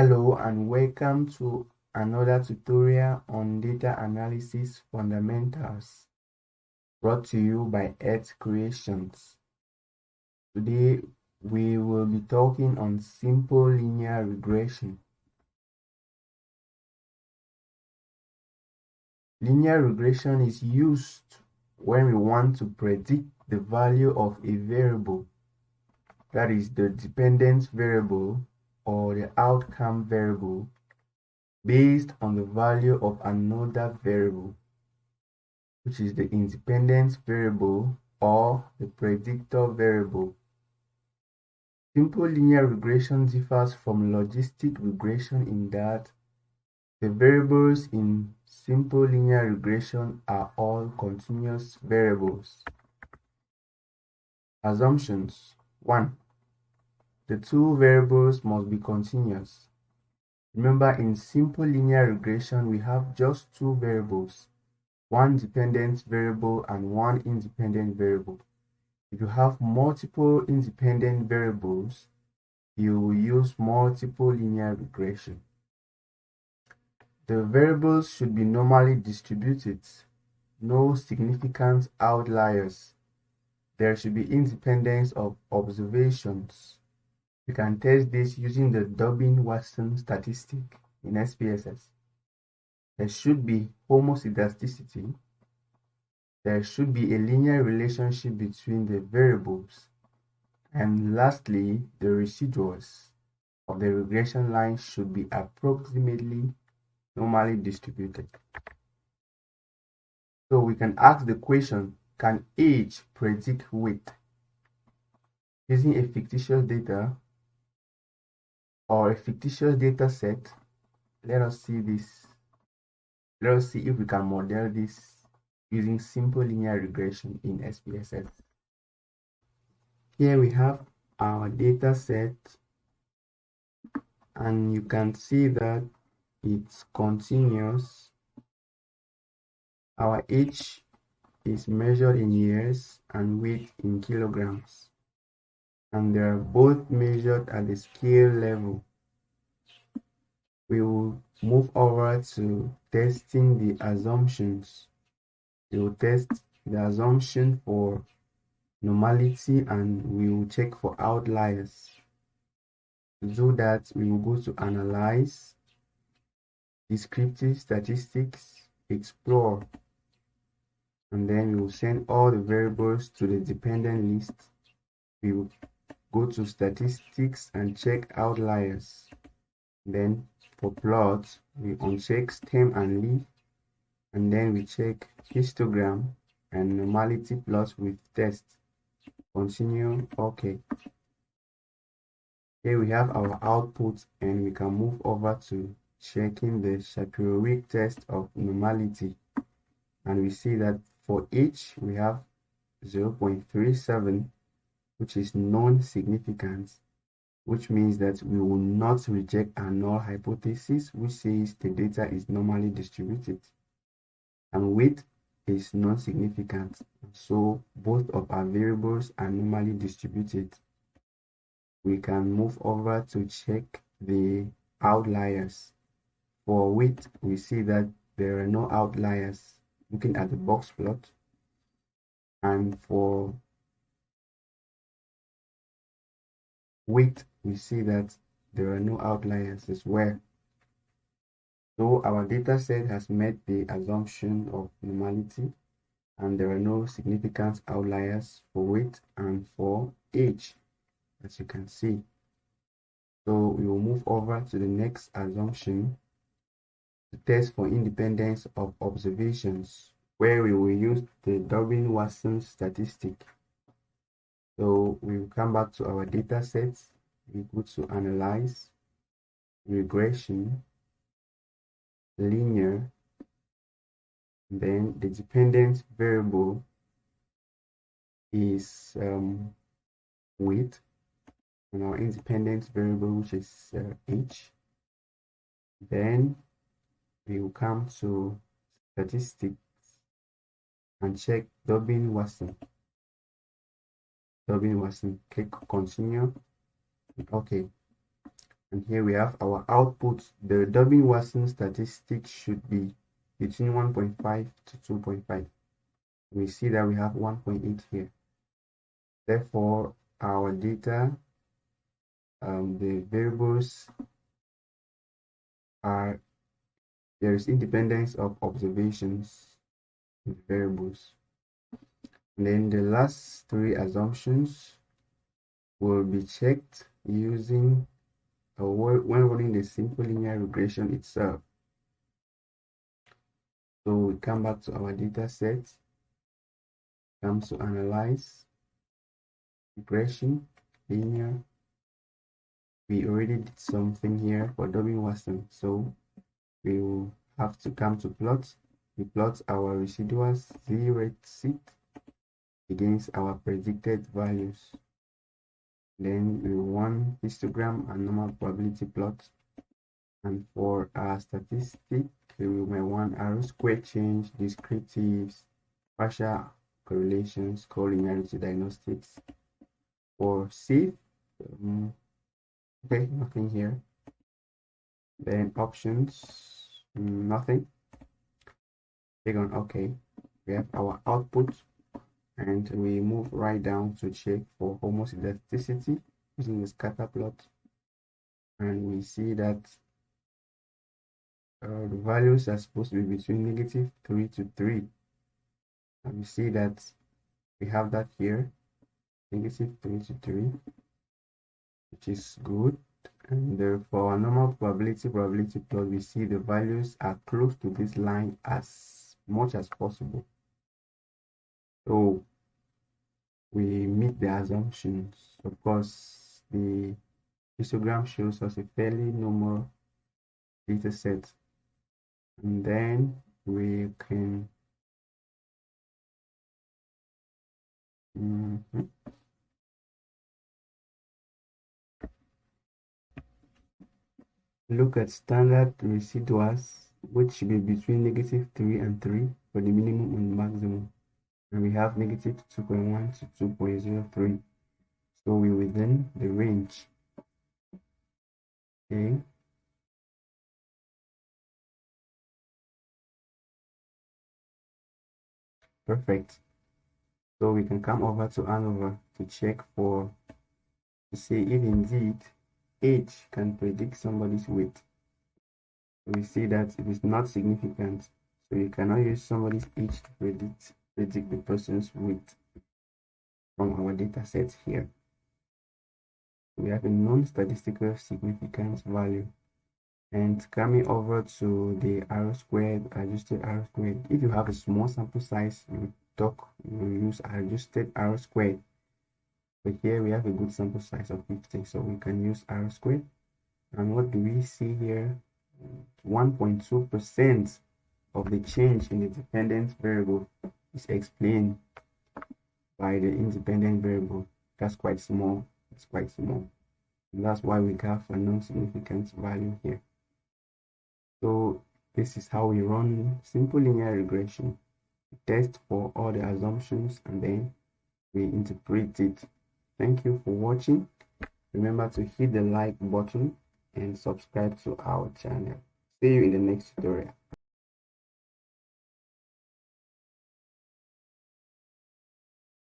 Hello and welcome to another tutorial on data analysis fundamentals brought to you by Earth Creations. Today we will be talking on simple linear regression. Linear regression is used when we want to predict the value of a variable, that is the dependence variable or the outcome variable, based on the value of another variable, which is the independence variable or the predictor variable. Simple linear regression differs from logistic regression in that the variables in simple linear regression are all continuous variables. Assumptions. 1. The two variables must be continuous. Remember, in simple linear regression, we have just two variables, one dependent variable and one independent variable. If you have multiple independent variables, you will use multiple linear regression. The variables should be normally distributed, no significant outliers. There should be independence of observations. You can test this using the Durbin-Watson statistic in SPSS. There should be homoscedasticity. There should be a linear relationship between the variables. And lastly, the residuals of the regression line should be approximately normally distributed. So we can ask the question, can age predict weight? Using a fictitious data or a fictitious data set, let us see this. Let us see if we can model this using simple linear regression in SPSS. Here we have our data set, and you can see that it's continuous. Our age is measured in years and weight in kilograms, and they are both measured at the scale level. We will move over to testing the assumptions. We will test the assumption for normality and we will check for outliers. To do that, we will go to Analyze, Descriptive Statistics, Explore, and then we will send all the variables to the dependent list. We will go to Statistics and check Outliers. Then for plot, we uncheck stem and leaf, and then we check histogram and normality plot with test. Continue. OK. Here we have our output, and we can move over to checking the Superiority test of normality, and we see that for each we have 0.37, which is non-significant, which means that we will not reject our null hypothesis, which says the data is normally distributed, and weight is non-significant, so both of our variables are normally distributed. We can move over to check the outliers. For weight, we see that there are no outliers looking at the box plot, and for weight, we see that there are no outliers as well. So our data set has met the assumption of normality, and there are no significant outliers for weight and for age, as you can see. So we will move over to the next assumption to test for independence of observations, where we will use the Durbin-Watson statistic. So we will come back to our data sets. We go to Analyze, Regression, Linear, then the dependent variable is weight, and our independent variable, which is age. Then we will come to statistics and check Durbin-Watson. Click continue. OK. And here we have our output. The Durbin-Watson statistic should be between 1.5 to 2.5. We see that we have 1.8 here. Therefore, our data, the variables are, there is independence of observations in the variables. And then the last three assumptions will be checked using when running the simple linear regression itself. So we come back to our data set, come to analyze, regression, linear. We already did something here for Durbin-Watson, so we will have to come to plot. We plot our residuals z-rate seed against our predicted values. Then we want histogram and normal probability plot. And for our statistic, we may want R-squared change, descriptives, partial correlations, collinearity diagnostics. For C, okay, nothing here. Then options, nothing. Click on OK. We have our output, and we move right down to check for homoscedasticity using the scatter plot, and we see that the values are supposed to be between -3 to 3, and we see that we have that here, -3 to 3, which is good. And for our normal probability plot, we see the values are close to this line as much as possible. So we meet the assumptions. Of course, the histogram shows us a fairly normal data set, and then we can look at standard residuals, which should be between -3 and 3 for the minimum and maximum. And we have -2.1 to 2.03. So we're within the range. Okay. Perfect. So we can come over to ANOVA to check to see if indeed age can predict somebody's weight. So we see that it is not significant. So you cannot use somebody's age to predict the person's weight from our data set here. We have a non-statistical significance value. And coming over to the R-squared, adjusted R-squared, if you have a small sample size, you use adjusted R-squared. But here we have a good sample size of 50, so we can use R-squared. And what do we see here? 1.2% of the change in the dependent variable is explained by the independent variable. That's quite small. It's quite small. And that's why we have a non-significant value here. So this is how we run simple linear regression. We test for all the assumptions and then we interpret it. Thank you for watching. Remember to hit the like button and subscribe to our channel. See you in the next tutorial.